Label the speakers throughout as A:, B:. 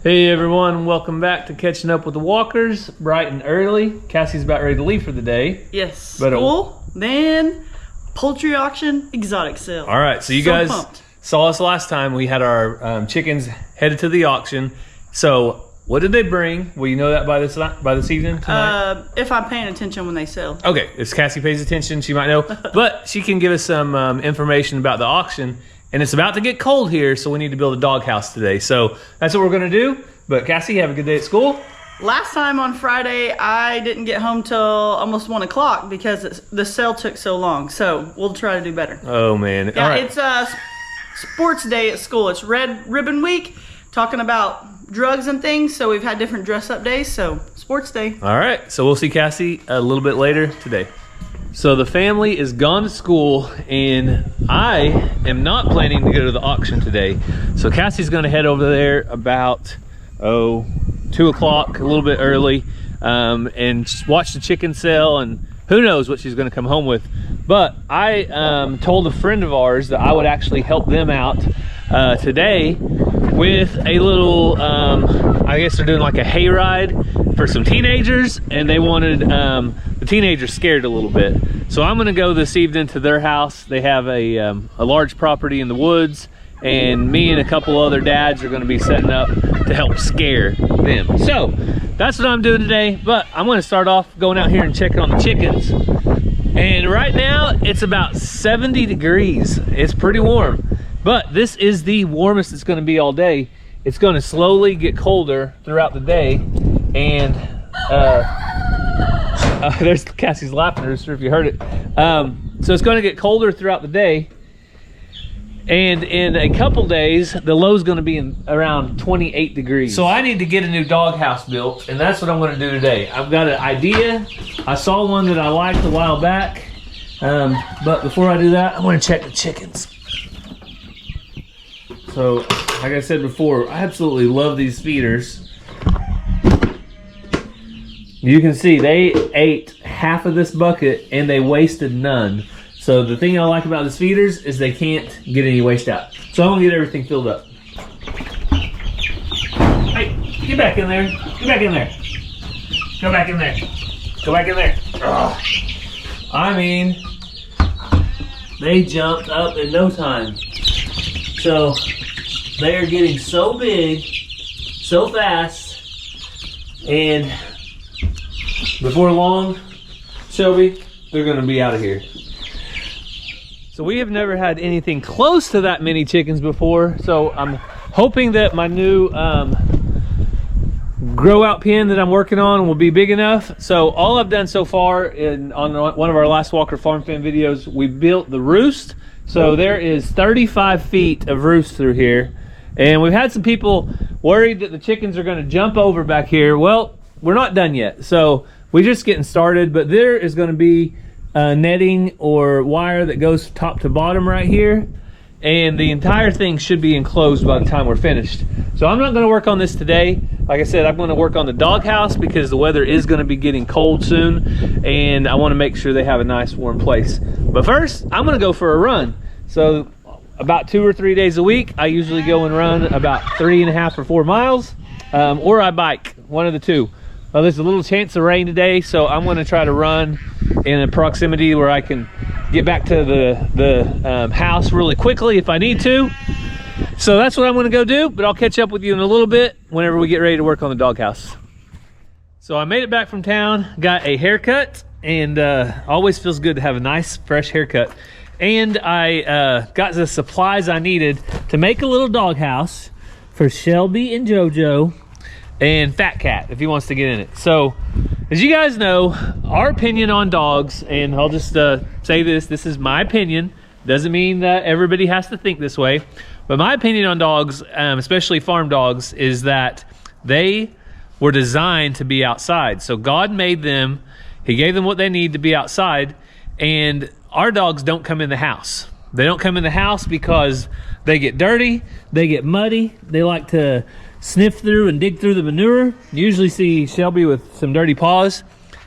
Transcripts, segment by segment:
A: Hey everyone, welcome back to Catching Up with the Walkers, bright and early. Cassie's about ready to leave for the day.
B: Yes, school, then poultry auction, exotic sale.
A: All right, so you guys saw us last time. We had our chickens headed to the auction. So what did they bring? Will you know that by this evening tonight?
B: If I'm paying attention when they sell.
A: Okay, if Cassie pays attention, she might know. But she can give us some information about the auction. And it's about to get cold here, so we need to build a doghouse today. So that's what we're going to do. But Cassie, have a good day at school.
B: Last time on Friday, I didn't get home till almost 1 o'clock because the sale took so long. So we'll try to do better.
A: Oh, man.
B: Yeah,
A: all right.
B: It's sports day at school. It's Red Ribbon Week, talking about drugs and things. So we've had different dress-up days. So sports day.
A: All right. So we'll see Cassie a little bit later today. So the family is gone to school, and I am not planning to go to the auction today. So Cassie's going to head over there about 2 o'clock, a little bit early, and watch the chicken sale, and who knows what she's going to come home with. But I told a friend of ours that I would actually help them out today with a little, I guess they're doing like a hayride for some teenagers, and they wanted, the teenagers scared a little bit. So I'm gonna go this evening to their house. They have a large property in the woods, and me and a couple other dads are gonna be setting up to help scare them. So that's what I'm doing today, but I'm gonna start off going out here and checking on the chickens. And right now it's about 70 degrees. It's pretty warm, but this is the warmest it's gonna be all day. It's gonna slowly get colder throughout the day, and there's Cassie's laughing. I'm not sure if you heard it. So it's going to get colder throughout the day, and in a couple days the low is going to be around 28 degrees. So I need to get a new doghouse built, and that's what I'm going to do today. I've got an idea. I saw one that I liked a while back, but before I do that, I'm going to check the chickens. So like I said before, I absolutely love these feeders. You can see they ate half of this bucket and they wasted none. So the thing I like about these feeders is they can't get any waste out. So I'm gonna get everything filled up. Hey, get back in there. Get back in there. Go back in there. Go back in there. Ugh. I mean, they jumped up in no time. So they are getting so big, so fast, and before long, Shelby, they're gonna be out of here. So we have never had anything close to that many chickens before. So I'm hoping that my new grow out pen that I'm working on will be big enough. So all I've done so far on one of our last Walker Farm Fan videos, we built the roost. So there is 35 feet of roost through here. And we've had some people worried that the chickens are gonna jump over back here. Well, we're not done yet. So we're just getting started, but there is going to be netting or wire that goes top to bottom right here, and the entire thing should be enclosed by the time we're finished. So I'm not going to work on this today. Like I said, I'm going to work on the doghouse because the weather is going to be getting cold soon, and I want to make sure they have a nice warm place. But first, I'm going to go for a run. So about 2 or 3 days a week, I usually go and run about 3.5 or 4 miles, or I bike, one of the two. Well, there's a little chance of rain today, so I'm going to try to run in a proximity where I can get back to the house really quickly if I need to. So that's what I'm going to go do, but I'll catch up with you in a little bit whenever we get ready to work on the doghouse. So I made it back from town, got a haircut, and always feels good to have a nice fresh haircut. And I got the supplies I needed to make a little doghouse for Shelby and JoJo and Fat Cat if he wants to get in it. So as you guys know, our opinion on dogs, and I'll just say this is my opinion, doesn't mean that everybody has to think this way, but my opinion on dogs, especially farm dogs, is that they were designed to be outside. So God made them, he gave them what they need to be outside, and our dogs don't come in the house. They don't come in the house because they get dirty, they get muddy, they like to sniff through and dig through the manure. You usually see Shelby with some dirty paws.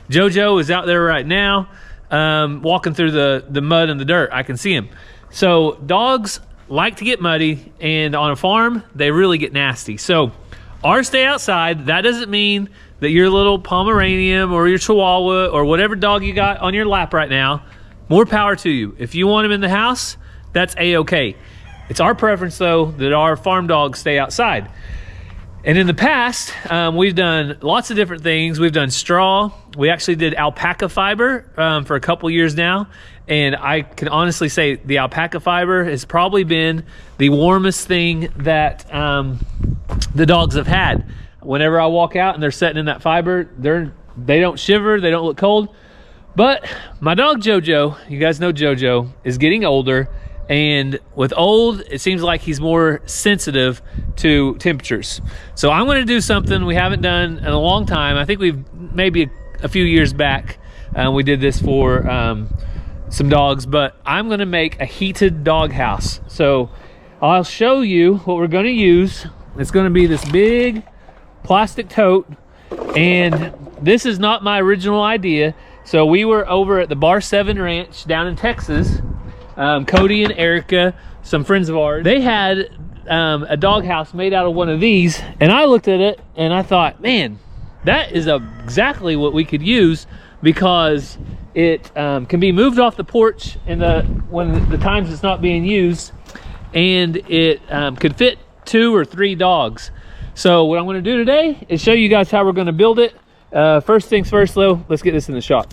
A: JoJo is out there right now walking through the mud and the dirt. I can see him. So dogs like to get muddy, and on a farm they really get nasty. So ours stay outside. That doesn't mean that your little Pomeranian or your Chihuahua or whatever dog you got on your lap right now, more power to you. If you want them in the house, that's A-okay. It's our preference, though, that our farm dogs stay outside. And in the past, we've done lots of different things. We've done straw. We actually did alpaca fiber for a couple years now. And I can honestly say the alpaca fiber has probably been the warmest thing that the dogs have had. Whenever I walk out and they're sitting in that fiber, they don't shiver, they don't look cold. But my dog Jojo, you guys know Jojo, is getting older. And with old, it seems like he's more sensitive to temperatures. So I'm going to do something we haven't done in a long time. I think we've maybe a few years back, we did this for some dogs, but I'm going to make a heated dog house. So I'll show you what we're going to use. It's going to be this big plastic tote, and this is not my original idea. So we were over at the Bar 7 Ranch down in Texas. Cody and Erica, some friends of ours, they had a dog house made out of one of these, and I looked at it and I thought, man, that is exactly what we could use, because it can be moved off the porch when the times it's not being used, and it could fit 2 or 3 dogs. So what I'm going to do today is show you guys how we're going to build it. First things first, though, let's get this in the shop.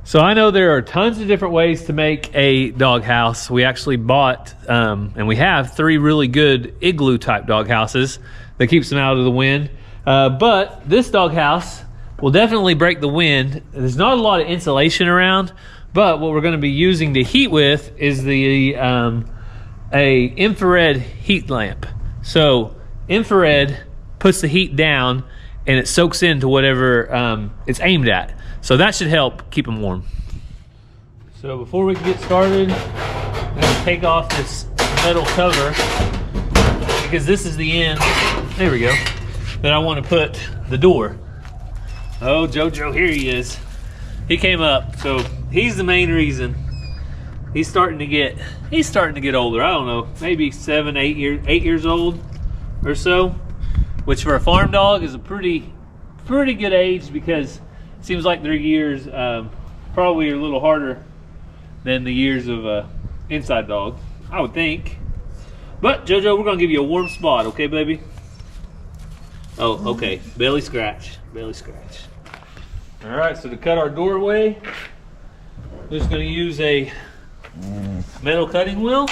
A: So I know there are tons of different ways to make a dog house. We actually bought, and we have 3 really good igloo type dog houses that keeps them out of the wind. But this dog house will definitely break the wind. There's not a lot of insulation around, but what we're going to be using the heat with is a infrared heat lamp. So infrared puts the heat down and it soaks into whatever it's aimed at. So that should help keep them warm. So before we can get started, I'm going to take off this metal cover, because this is the end, there we go, that I want to put the door. Oh, Jojo, here he is. He came up, so he's the main reason. He's starting to get older. I don't know, maybe 7, 8 years old or so, which for a farm dog is a pretty good age, because it seems like their years probably are a little harder than the years of inside dog, I would think. But Jojo, we're gonna give you a warm spot, okay, baby? Oh, okay. Belly scratch. All right. So to cut our doorway, we're just gonna use a metal cutting wheel.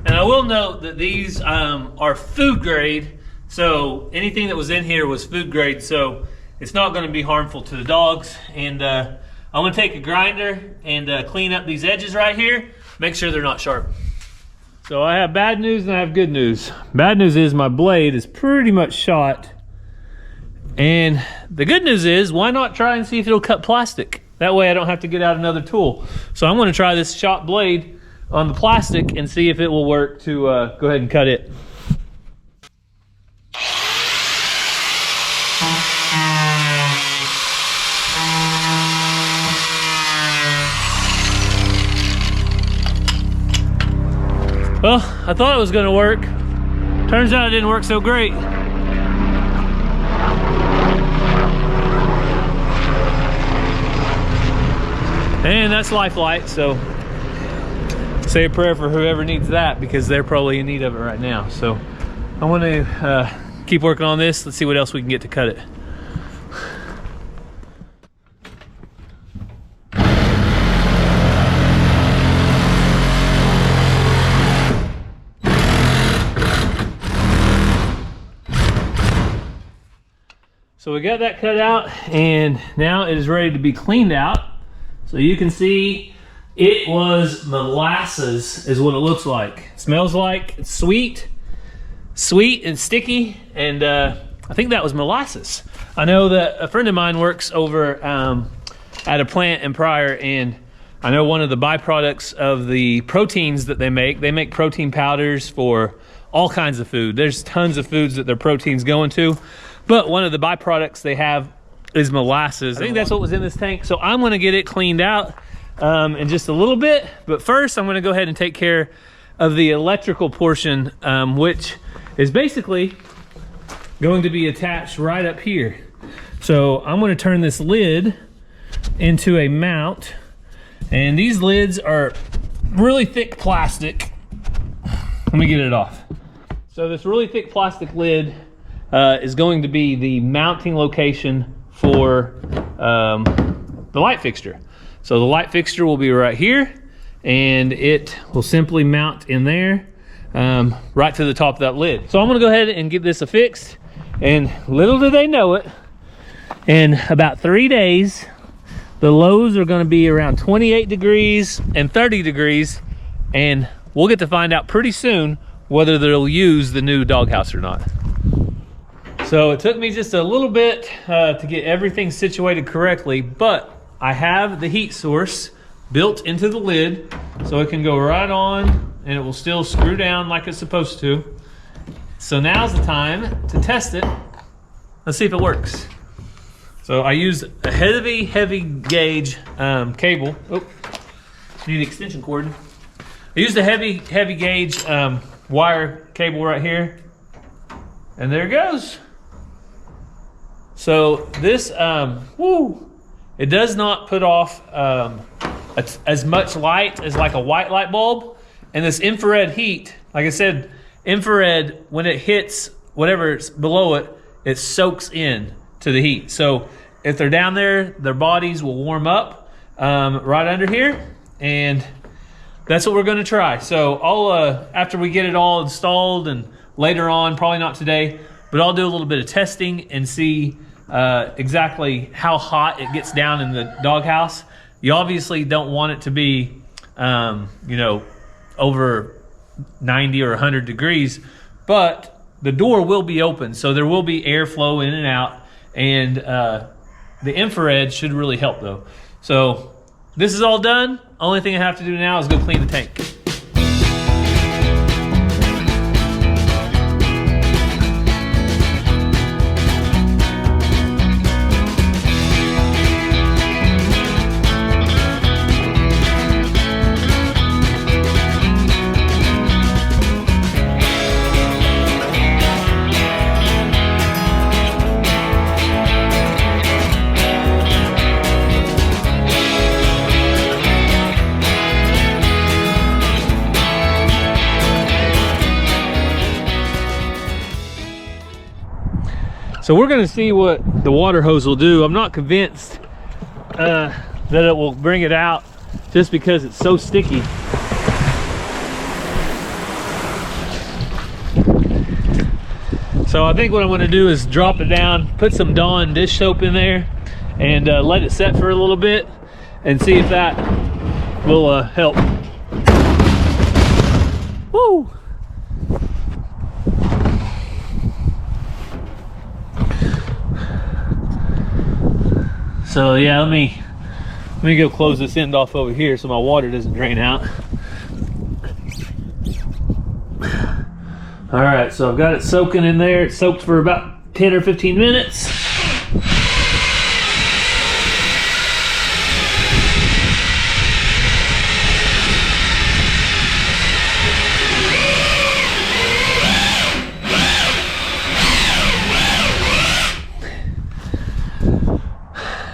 A: I will note that these are food grade, so anything that was in here was food grade, so it's not going to be harmful to the dogs. And I'm going to take a grinder and clean up these edges right here, make sure they're not sharp. So I have bad news and I have good news. Bad news is my blade is pretty much shot, and the good news is, why not try and see if it'll cut plastic? That way I don't have to get out another tool. So I'm going to try this shot blade on the plastic and see if it will work to go ahead and cut it. Well, I thought it was going to work. Turns out it didn't work so great. And that's Life Light, so say a prayer for whoever needs that, because they're probably in need of it right now. So I want to keep working on this. Let's see what else we can get to cut it. So we got that cut out, and now it is ready to be cleaned out. So you can see it was molasses is what it looks like. It smells like it's sweet and sticky, and I think that was molasses. I know that a friend of mine works over at a plant in Pryor, and I know one of the byproducts of the proteins that they make protein powders for all kinds of food. There's tons of foods that their proteins go into, but one of the byproducts they have is molasses. I think that's what was in this tank. So I'm gonna get it cleaned out in just a little bit, but first I'm gonna go ahead and take care of the electrical portion, which is basically going to be attached right up here. So I'm gonna turn this lid into a mount, and these lids are really thick plastic. Let me get it off. So this really thick plastic lid is going to be the mounting location for the light fixture. So the light fixture will be right here, and it will simply mount in there right to the top of that lid. So I'm gonna go ahead and get this affixed, and little do they know it, in about 3 days, the lows are gonna be around 28 degrees and 30 degrees, and we'll get to find out pretty soon whether they'll use the new doghouse or not. So it took me just a little bit to get everything situated correctly, but I have the heat source built into the lid, so it can go right on and it will still screw down like it's supposed to. So now's the time to test it. Let's see if it works. So I used a heavy gauge cable. Oh, need an extension cord. I used a heavy gauge wire cable right here, and there it goes. So this, it does not put off as much light as like a white light bulb, and this infrared heat, like I said, infrared, when it hits whatever's below it, it soaks in to the heat. So if they're down there, their bodies will warm up right under here, and that's what we're gonna try. So I'll, after we get it all installed, and later on, probably not today, but I'll do a little bit of testing and see exactly how hot it gets down in the doghouse. You obviously don't want it to be, you know, over 90 or 100 degrees, but the door will be open, so there will be airflow in and out, and the infrared should really help though. So this is all done. Only thing I have to do now is go clean the tank. So we're gonna see what the water hose will do. I'm not convinced that it will bring it out just because it's so sticky. So I think what I'm gonna do is drop it down, put some Dawn dish soap in there, and let it set for a little bit and see if that will help. Woo! So yeah, let me go close this end off over here so my water doesn't drain out. All right, so I've got it soaking in there. It's soaked for about 10 or 15 minutes.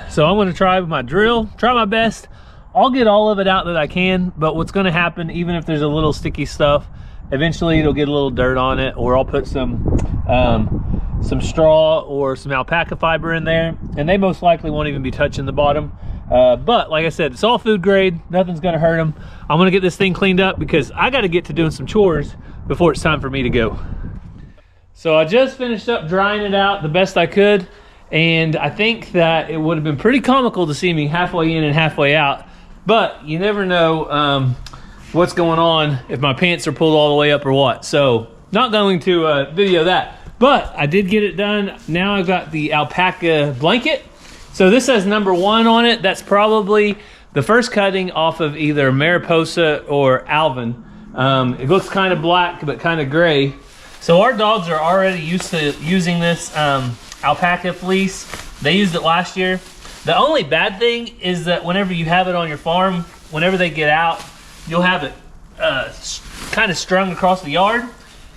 A: So I'm gonna try with my drill, try my best. I'll get all of it out that I can, but what's gonna happen, even if there's a little sticky stuff, eventually it'll get a little dirt on it, or I'll put some straw or some alpaca fiber in there, and they most likely won't even be touching the bottom. But like I said, it's all food grade, nothing's gonna hurt them. I'm gonna get this thing cleaned up because I gotta get to doing some chores before it's time for me to go. So I just finished up drying it out the best I could, And I think that it would have been pretty comical to see me halfway in and halfway out. But you never know what's going on, if my pants are pulled all the way up or what. So not going to video that. But I did get it done. Now I've got the alpaca blanket. So this says number 1 on it. That's probably the first cutting off of either Mariposa or Alvin. It looks kind of black, but kind of gray. So our dogs are already used to using this alpaca fleece. They used it last year. The only bad thing is that whenever you have it on your farm, whenever they get out, you'll have it kind of strung across the yard.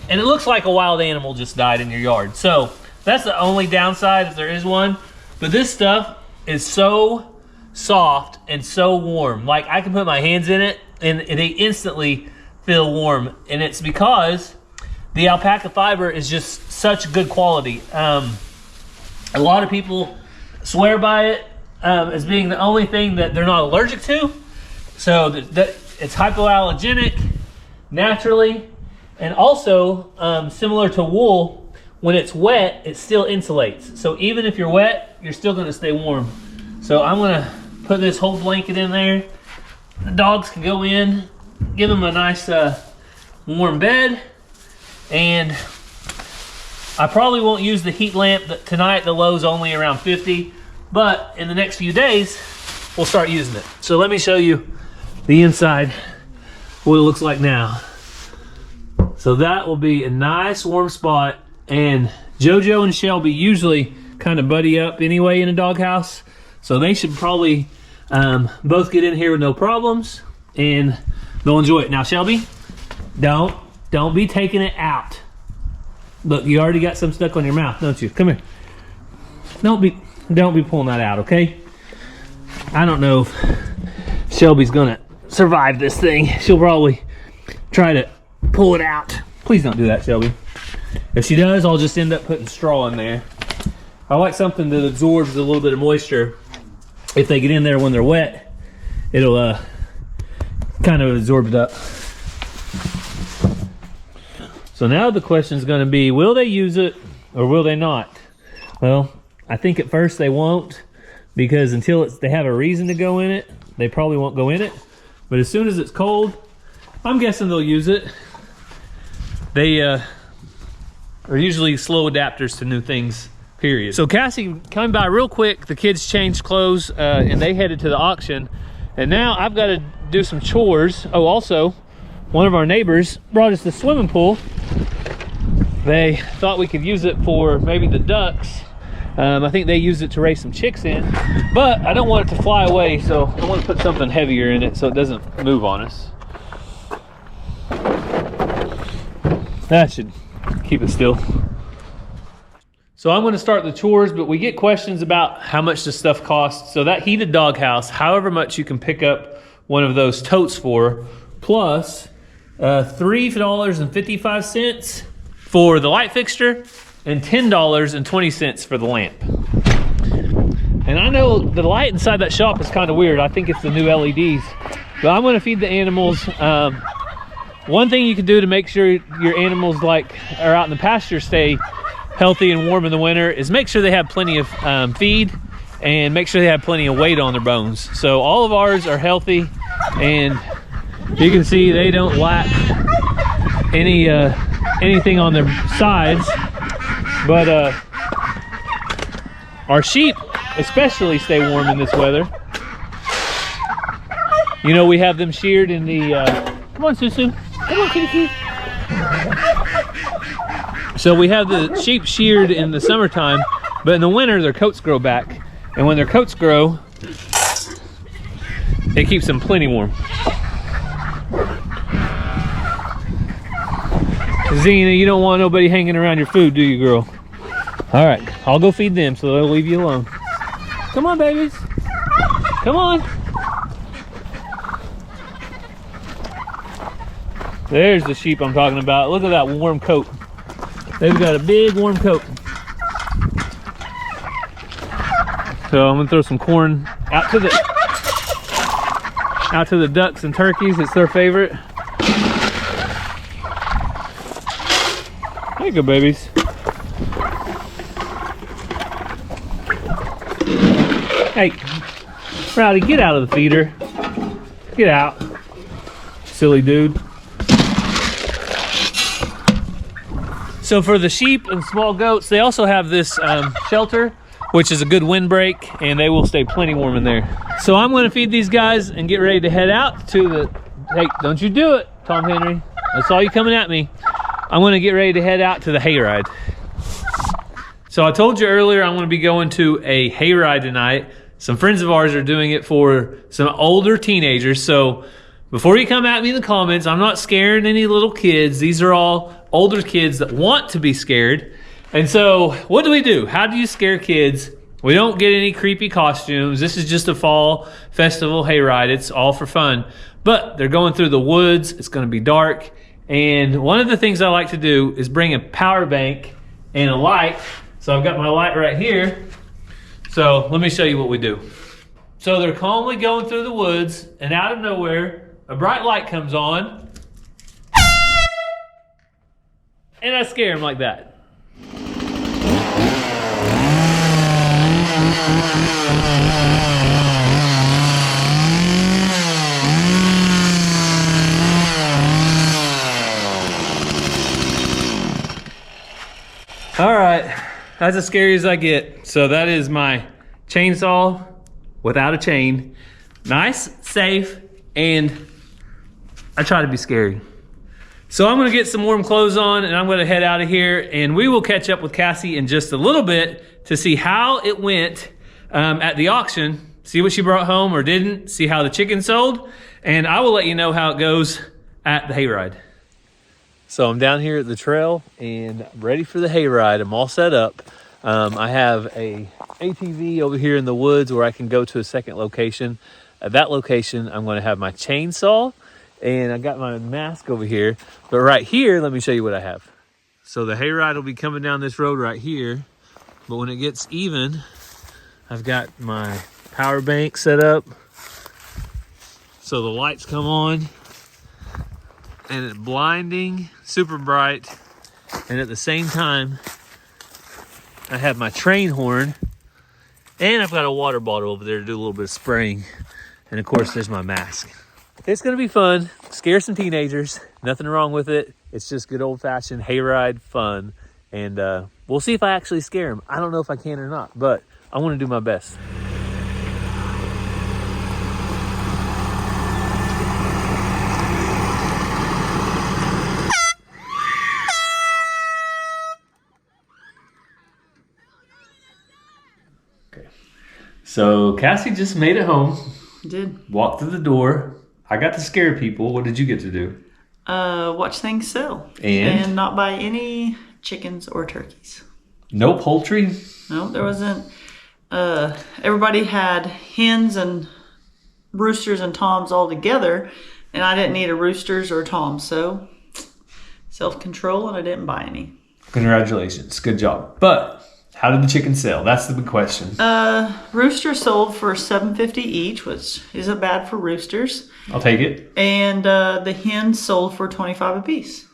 A: And it looks like a wild animal just died in your yard. So that's the only downside, if there is one. But this stuff is so soft and so warm. Like, I can put my hands in it and they instantly feel warm. And it's because the alpaca fiber is just such good quality. A lot of people swear by it as being the only thing that they're not allergic to. So that it's hypoallergenic naturally. And also, similar to wool, when it's wet, it still insulates. So even if you're wet, you're still gonna stay warm. So I'm gonna put this whole blanket in there. The dogs can go in, give them a nice warm bed. And I probably won't use the heat lamp tonight. The low's only around 50, but in the next few days, we'll start using it. So let me show you the inside, what it looks like now. So that will be a nice warm spot, and JoJo and Shelby usually kind of buddy up anyway in a doghouse, so they should probably both get in here with no problems, and they'll enjoy it. Now, Shelby, don't be taking it out. Look, you already got some stuck on your mouth, don't you? Come here. Don't be pulling that out, okay? I don't know if Shelby's gonna survive this thing. She'll probably try to pull it out. Please don't do that, Shelby. If she does, I'll just end up putting straw in there. I like something that absorbs a little bit of moisture. If they get in there when they're wet, it'll kind of absorb it up. So now the question is going to be, will they use it or will they not? Well, I think at first they won't, because until they have a reason to go in it, they probably won't go in it. But as soon as it's cold, I'm guessing they'll use it. They are usually slow adapters to new things, period. So Cassie came by real quick. The kids changed clothes and they headed to the auction. And now I've got to do some chores. Oh, also, one of our neighbors brought us the swimming pool. They thought we could use it for maybe the ducks. I think they use it to raise some chicks in, but I don't want it to fly away, so I want to put something heavier in it so it doesn't move on us. That should keep it still. So I'm going to start the chores, but we get questions about how much this stuff costs. So that heated doghouse, however much you can pick up one of those totes for, plus $3.55 for the light fixture and $10.20 for the lamp. And I know the light inside that shop is kind of weird. I think it's the new LEDs, but I'm going to feed the animals. One thing you can do to make sure your animals are out in the pasture stay healthy and warm in the winter is make sure they have plenty of feed and make sure they have plenty of weight on their bones. So all of ours are healthy, and you can see they don't lack anything on their sides. But our sheep especially stay warm in this weather. You know, we have them sheared in the come on, Susu. Come on, kitty. So we have the sheep sheared in the summertime, but in the winter their coats grow back. And when their coats grow, it keeps them plenty warm. Zena, you don't want nobody hanging around your food, do you, girl? All right, I'll go feed them so they'll leave you alone. Come on, babies. Come on. There's the sheep I'm talking about. Look at that warm coat. They've got a big warm coat. So I'm gonna throw some corn out to the ducks and turkeys. It's their favorite. There you go, babies. Hey, Rowdy, get out of the feeder. Get out. Silly dude. So for the sheep and small goats, they also have this shelter, which is a good windbreak, and they will stay plenty warm in there. So I'm gonna feed these guys and get ready to head out to the, hey, don't you do it, Tom Henry. I saw you coming at me. I'm gonna get ready to head out to the hayride. So I told you earlier I'm gonna be going to a hayride tonight. Some friends of ours are doing it for some older teenagers. So before you come at me in the comments, I'm not scaring any little kids. These are all older kids that want to be scared. And so what do? How do you scare kids? We don't get any creepy costumes. This is just a fall festival hayride. It's all for fun. But they're going through the woods. It's gonna be dark. And one of the things I like to do is bring a power bank and a light. So I've got my light right here. So let me show you what we do. So they're calmly going through the woods, and out of nowhere, a bright light comes on, and I scare them like that. All right, that's as scary as I get. So that is my chainsaw without a chain. Nice, safe, and I try to be scary. So I'm gonna get some warm clothes on and I'm gonna head out of here, and we will catch up with Cassie in just a little bit to see how it went at the auction, see what she brought home or didn't, see how the chicken sold, and I will let you know how it goes at the hayride. So I'm down here at the trail and ready for the hayride. I'm all set up. I have a ATV over here in the woods where I can go to a second location. At that location, I'm going to have my chainsaw, and I got my mask over here. But right here, let me show you what I have. So the hayride will be coming down this road right here. But when it gets even, I've got my power bank set up. So the lights come on. And it's blinding, super bright. And at the same time, I have my train horn, and I've got a water bottle over there to do a little bit of spraying. And of course, there's my mask. It's gonna be fun, scare some teenagers, nothing wrong with it. It's just good old fashioned hayride fun. And we'll see if I actually scare them. I don't know if I can or not, but I wanna do my best. So Cassie just made it home.
B: Did.
A: Walked through the door. I got to scare people. What did you get to do?
B: Watch things sell.
A: And
B: not buy any chickens or turkeys.
A: No poultry?
B: No, there wasn't. Everybody had hens and roosters and toms all together, and I didn't need a roosters or toms, so self-control, and I didn't buy any.
A: Congratulations. Good job. But how did the chicken sell? That's the big question.
B: Rooster sold for $7.50 each, which isn't bad for roosters.
A: I'll take it.
B: And the hens sold for $25 a piece.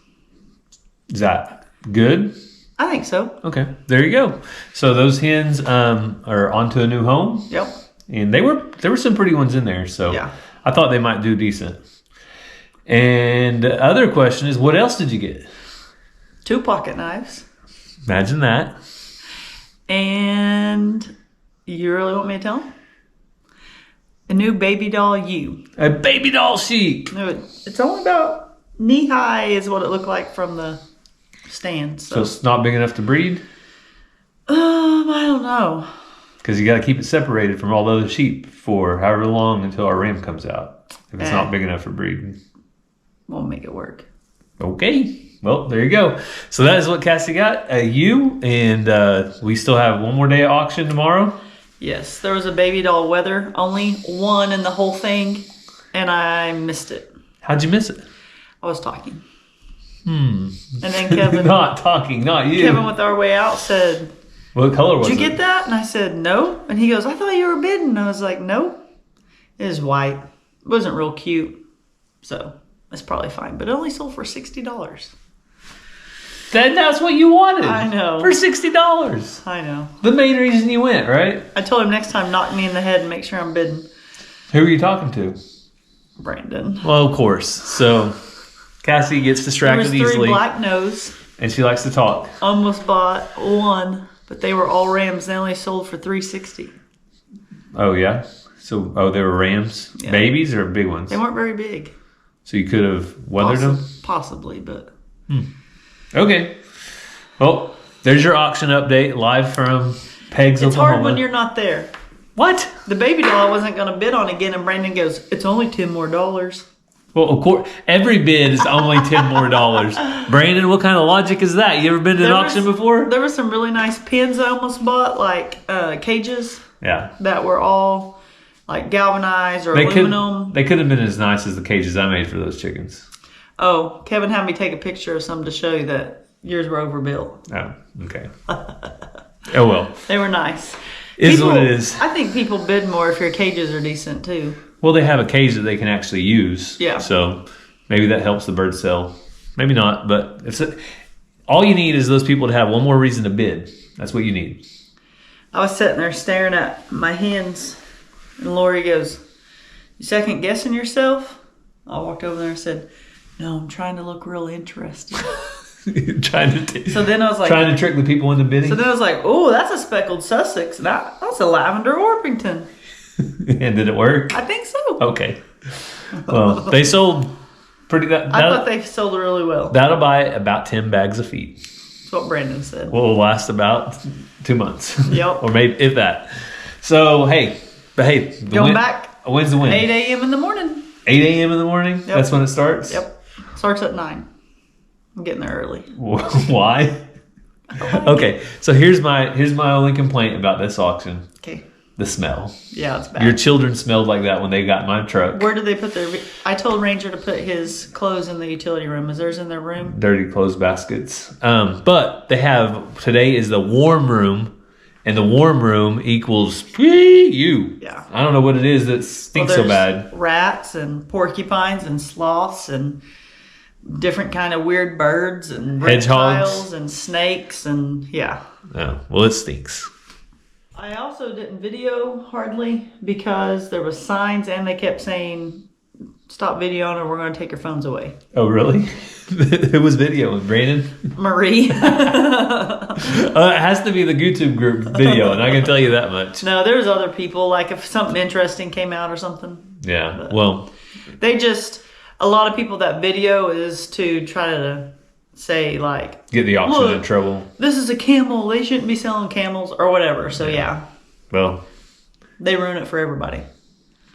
A: Is that good?
B: I think so.
A: Okay, there you go. So those hens are onto a new home.
B: Yep.
A: And there were some pretty ones in there, so yeah. I thought they might do decent. And the other question is, what else did you get?
B: 2 pocket knives.
A: Imagine that.
B: And you really want me to tell them? A new baby doll ewe.
A: A baby doll sheep.
B: No, it's only about knee high is what it looked like from the stand.
A: So it's not big enough to breed?
B: I don't know.
A: Because you got to keep it separated from all the other sheep for however long until our ram comes out. If it's not big enough for breeding.
B: We'll make it work.
A: Okay. Well, there you go. So that is what Cassie got, a ewe, and we still have one more day of auction tomorrow. Yes,
B: there was a baby doll wether, only one in the whole thing, and I missed it.
A: How'd you miss it?
B: I was talking. And then Kevin...
A: Not talking, not you.
B: Kevin, with our way out, said...
A: What color was it?
B: Did you get that? And I said, no. And he goes, I thought you were bidding. And I was like, no. It is white. It wasn't real cute. So, it's probably fine. But it only sold for $60.
A: That's what you wanted.
B: I know.
A: For $60.
B: I know.
A: The main reason you went, right?
B: I told him next time, knock me in the head and make sure I'm bidding.
A: Who are you talking to?
B: Brandon.
A: Well, of course. So Cassie gets distracted
B: There was 3
A: easily.
B: black nose.
A: And she likes to talk.
B: Almost bought 1, but they were all Rams. They only sold for $360.
A: Oh, yeah? So, they were Rams?
B: Yeah.
A: Babies or big ones?
B: They weren't very big.
A: So you could have weathered them?
B: Possibly, but...
A: Okay. Well, there's your auction update live from Pegs,
B: It's
A: Oklahoma.
B: hard when you're not there.
A: What?
B: The baby doll I wasn't going to bid on again, and Brandon goes, it's only $10 more.
A: Well, of course, every bid is only $10 more. Brandon, what kind of logic is that? You ever been to an auction before?
B: There were some really nice pins I almost bought, like cages
A: Yeah.
B: that were all like galvanized or aluminum.
A: They could have been as nice as the cages I made for those chickens.
B: Oh, Kevin had me take a picture of some to show you that yours were overbuilt.
A: Oh, okay. Oh, well.
B: They were nice.
A: Is what it is.
B: I think people bid more if your cages are decent too.
A: Well, they have a cage that they can actually use.
B: Yeah.
A: So maybe that helps the bird sell. Maybe not, but all you need is those people to have one more reason to bid. That's what you need.
B: I was sitting there staring at my hens, and Lori goes, "You second guessing yourself?" I walked over there and said, "No, I'm trying to look real interested." So then I was like,
A: trying to trick the people into bidding.
B: So then I was like, "Oh, that's a speckled Sussex. That's a lavender Orpington."
A: And did it work?
B: I think so.
A: Okay. Well, they sold pretty.
B: I thought they sold really well.
A: That'll buy about 10 bags of feed.
B: That's what Brandon said.
A: Will last about 2 months.
B: Yep.
A: Or maybe if that. So hey,
B: Going back.
A: When's the win?
B: 8 a.m. in the morning.
A: 8 a.m. in the morning.
B: Yep.
A: That's when it starts.
B: Yep. Starts at 9. I'm getting there early.
A: Why? Okay, so here's my only complaint about this auction.
B: Okay.
A: The smell.
B: Yeah, it's bad.
A: Your children smelled like that when they got in my truck.
B: Where did they put their... I told Ranger to put his clothes in the utility room. Is theirs in their room?
A: Dirty clothes baskets. But they have... Today is the warm room, and the warm room equals you.
B: Yeah.
A: I don't know what it is that stinks so bad.
B: Rats and porcupines and sloths and different kind of weird birds and
A: Hedgehogs.
B: reptiles and snakes and yeah.
A: Oh, well, it stinks.
B: I also didn't video hardly because there was signs and they kept saying, "Stop videoing or we're going to take your phones away."
A: Oh, really? Who was videoing? Brandon?
B: Marie.
A: It has to be the YouTube group video, and I can tell you that much.
B: No, there's other people, like if something interesting came out or something.
A: Yeah,
B: But
A: well...
B: They just, a lot of people that video is to try to say like...
A: Get the auction
B: "Look,
A: in trouble.
B: This is a camel. They shouldn't be selling camels," or whatever. So yeah,
A: Well...
B: they ruin it for everybody.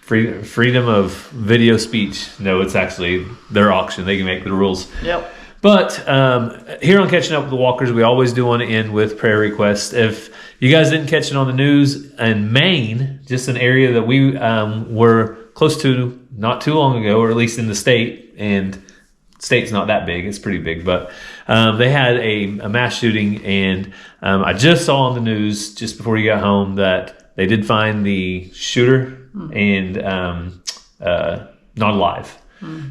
A: Freedom of video speech. No, it's actually their auction. They can make the rules.
B: Yep.
A: But here on Catching Up with the Walkers, we always do want to end with prayer requests. If you guys didn't catch it on the news, in Maine, just an area that we were close to not too long ago, or at least in the state, and state's not that big, it's pretty big, but they had a mass shooting, and I just saw on the news just before you got home that they did find the shooter and not alive.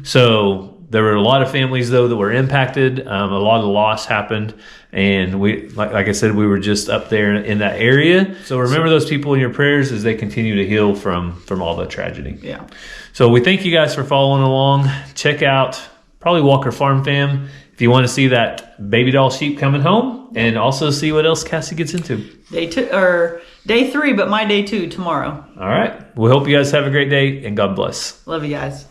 A: So there were a lot of families though that were impacted. A lot of loss happened, and we, like I said, we were just up there in that area. So remember those people in your prayers as they continue to heal from all the tragedy.
B: Yeah.
A: So we thank you guys for following along. Check out probably Walker Farm Fam if you want to see that baby doll sheep coming home, and also see what else Cassie gets into.
B: Day 3, but my day 2 tomorrow.
A: All right. We hope you guys have a great day, and God bless.
B: Love you guys.